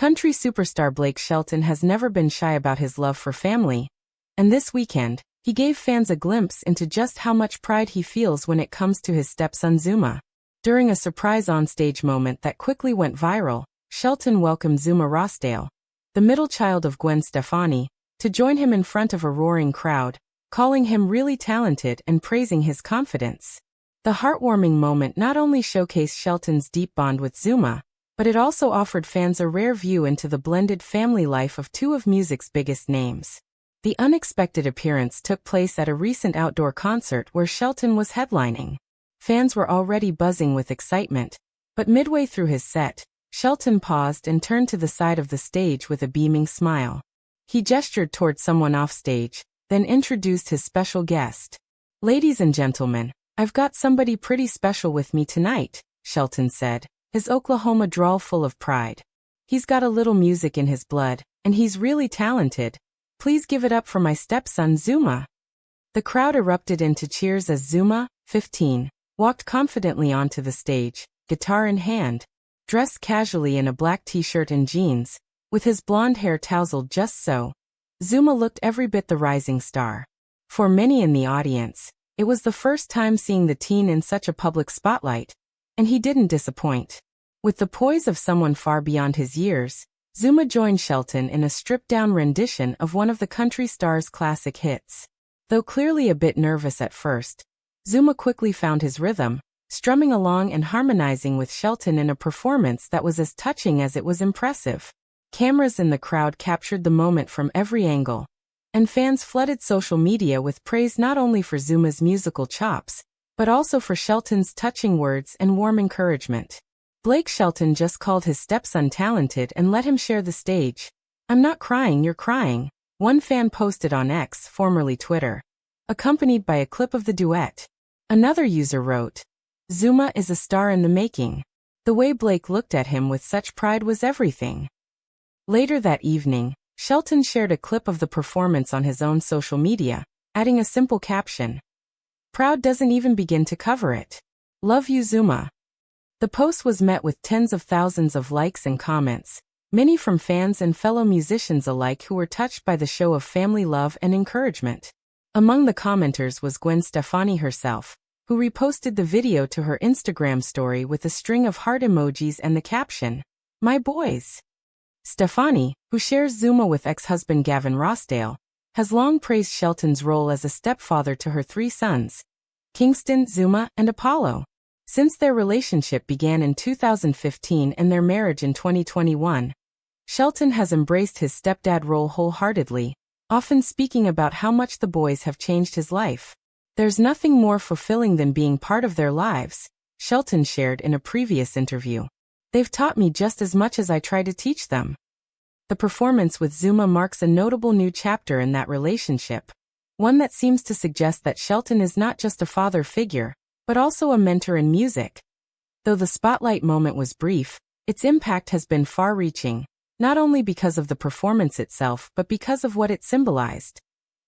Country superstar Blake Shelton has never been shy about his love for family, and this weekend, he gave fans a glimpse into just how much pride he feels when it comes to his stepson Zuma. During a surprise onstage moment that quickly went viral, Shelton welcomed Zuma Rossdale, the middle child of Gwen Stefani, to join him in front of a roaring crowd, calling him really talented and praising his confidence. The heartwarming moment not only showcased Shelton's deep bond with Zuma, but it also offered fans a rare view into the blended family life of two of music's biggest names. The unexpected appearance took place at a recent outdoor concert where Shelton was headlining. Fans were already buzzing with excitement, but midway through his set, Shelton paused and turned to the side of the stage with a beaming smile. He gestured toward someone offstage, then introduced his special guest. "Ladies and gentlemen, I've got somebody pretty special with me tonight," Shelton said, his Oklahoma drawl full of pride. "He's got a little music in his blood, and he's really talented. Please give it up for my stepson Zuma." The crowd erupted into cheers as Zuma, 15, walked confidently onto the stage, guitar in hand, dressed casually in a black t-shirt and jeans, with his blonde hair tousled just so. Zuma looked every bit the rising star. For many in the audience, it was the first time seeing the teen in such a public spotlight, and he didn't disappoint. With the poise of someone far beyond his years, Zuma joined Shelton in a stripped-down rendition of one of the country star's classic hits. Though clearly a bit nervous at first, Zuma quickly found his rhythm, strumming along and harmonizing with Shelton in a performance that was as touching as it was impressive. Cameras in the crowd captured the moment from every angle, and fans flooded social media with praise not only for Zuma's musical chops, but also for Shelton's touching words and warm encouragement. Blake Shelton just called his stepson talented and let him share the stage. "I'm not crying, you're crying," one fan posted on X, formerly Twitter, accompanied by a clip of the duet. Another user wrote, "Zuma is a star in the making." The way Blake looked at him with such pride was everything. Later that evening, Shelton shared a clip of the performance on his own social media, adding a simple caption. "Proud doesn't even begin to cover it. Love you, Zuma." The post was met with tens of thousands of likes and comments, many from fans and fellow musicians alike who were touched by the show of family love and encouragement. Among the commenters was Gwen Stefani herself, who reposted the video to her Instagram story with a string of heart emojis and the caption, "My boys." Stefani, who shares Zuma with ex-husband Gavin Rossdale, has long praised Shelton's role as a stepfather to her three sons, Kingston, Zuma, and Apollo. Since their relationship began in 2015 and their marriage in 2021, Shelton has embraced his stepdad role wholeheartedly, often speaking about how much the boys have changed his life. "There's nothing more fulfilling than being part of their lives," Shelton shared in a previous interview. "They've taught me just as much as I try to teach them." The performance with Zuma marks a notable new chapter in that relationship, one that seems to suggest that Shelton is not just a father figure, but also a mentor in music. Though the spotlight moment was brief, its impact has been far-reaching, not only because of the performance itself but because of what it symbolized.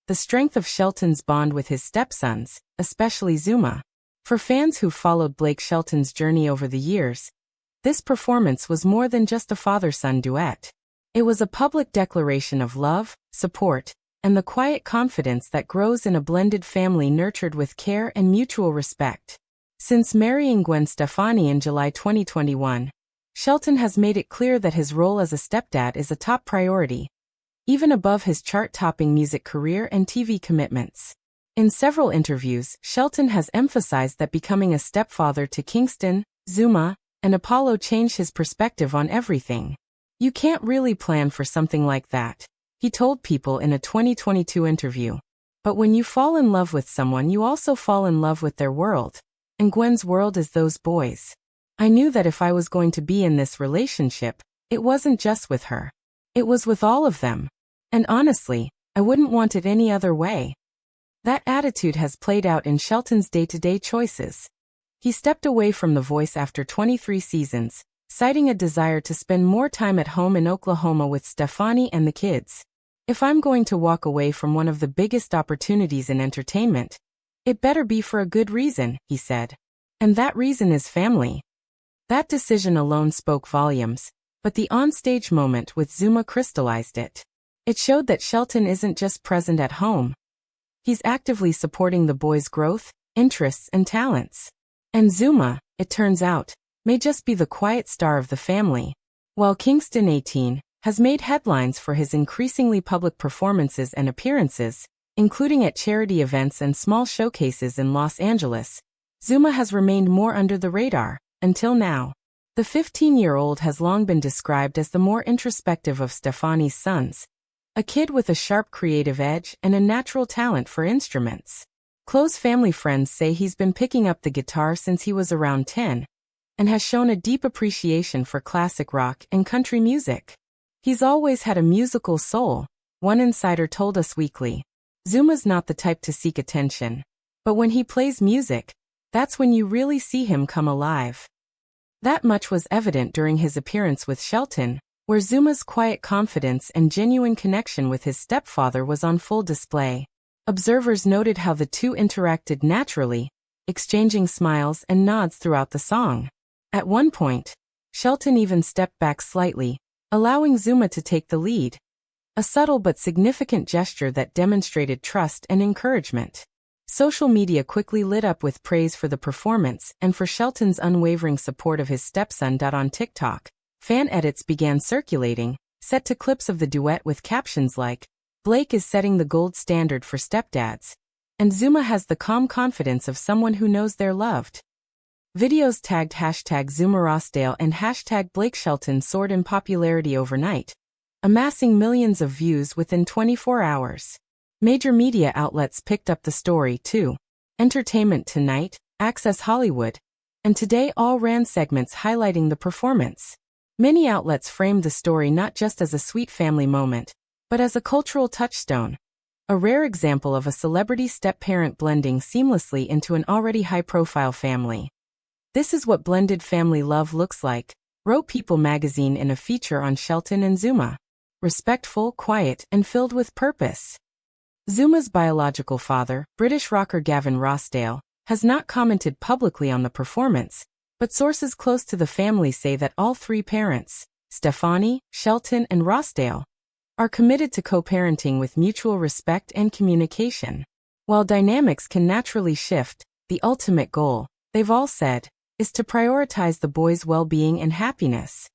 The strength of Shelton's bond with his stepsons, especially Zuma. For fans who've followed Blake Shelton's journey over the years, this performance was more than just a father-son duet. It was a public declaration of love, support, and the quiet confidence that grows in a blended family nurtured with care and mutual respect. Since marrying Gwen Stefani in July 2021, Shelton has made it clear that his role as a stepdad is a top priority, even above his chart-topping music career and TV commitments. In several interviews, Shelton has emphasized that becoming a stepfather to Kingston, Zuma, and Apollo changed his perspective on everything. "You can't really plan for something like that," he told People in a 2022 interview. "But when you fall in love with someone, you also fall in love with their world. And Gwen's world is those boys. I knew that if I was going to be in this relationship, it wasn't just with her. It was with all of them. And honestly, I wouldn't want it any other way." That attitude has played out in Shelton's day-to-day choices. He stepped away from The Voice after 23 seasons, citing a desire to spend more time at home in Oklahoma with Stefani and the kids. "If I'm going to walk away from one of the biggest opportunities in entertainment, it better be for a good reason," he said. "And that reason is family." That decision alone spoke volumes, but the on-stage moment with Zuma crystallized it. It showed that Shelton isn't just present at home. He's actively supporting the boys' growth, interests, and talents. And Zuma, it turns out, may just be the quiet star of the family. While Kingston 18 has made headlines for his increasingly public performances and appearances, including at charity events and small showcases in Los Angeles, Zuma has remained more under the radar, until now. The 15-year-old has long been described as the more introspective of Stefani's sons, a kid with a sharp creative edge and a natural talent for instruments. Close family friends say he's been picking up the guitar since he was around 10, and has shown a deep appreciation for classic rock and country music. He's always had a musical soul, one insider told Us Weekly. Zuma's not the type to seek attention, but when he plays music, that's when you really see him come alive. That much was evident during his appearance with Shelton, where Zuma's quiet confidence and genuine connection with his stepfather was on full display. Observers noted how the two interacted naturally, exchanging smiles and nods throughout the song. At one point, Shelton even stepped back slightly, allowing Zuma to take the lead. A subtle but significant gesture that demonstrated trust and encouragement. Social media quickly lit up with praise for the performance and for Shelton's unwavering support of his stepson. On TikTok, fan edits began circulating, set to clips of the duet with captions like, "Blake is setting the gold standard for stepdads," and "Zuma has the calm confidence of someone who knows they're loved." Videos tagged #Zuma Rossdale and #Blake Shelton soared in popularity overnight, amassing millions of views within 24 hours. Major media outlets picked up the story too. Entertainment Tonight, Access Hollywood, and Today all ran segments highlighting the performance. Many outlets framed the story not just as a sweet family moment, but as a cultural touchstone. A rare example of a celebrity step-parent blending seamlessly into an already high-profile family. "This is what blended family love looks like," wrote People magazine in a feature on Shelton and Zuma. Respectful, quiet, and filled with purpose. Zuma's biological father, British rocker Gavin Rossdale, has not commented publicly on the performance, but sources close to the family say that all three parents, Stefani, Shelton, and Rossdale, are committed to co-parenting with mutual respect and communication. While dynamics can naturally shift, the ultimate goal, they've all said, is to prioritize the boys' well-being and happiness.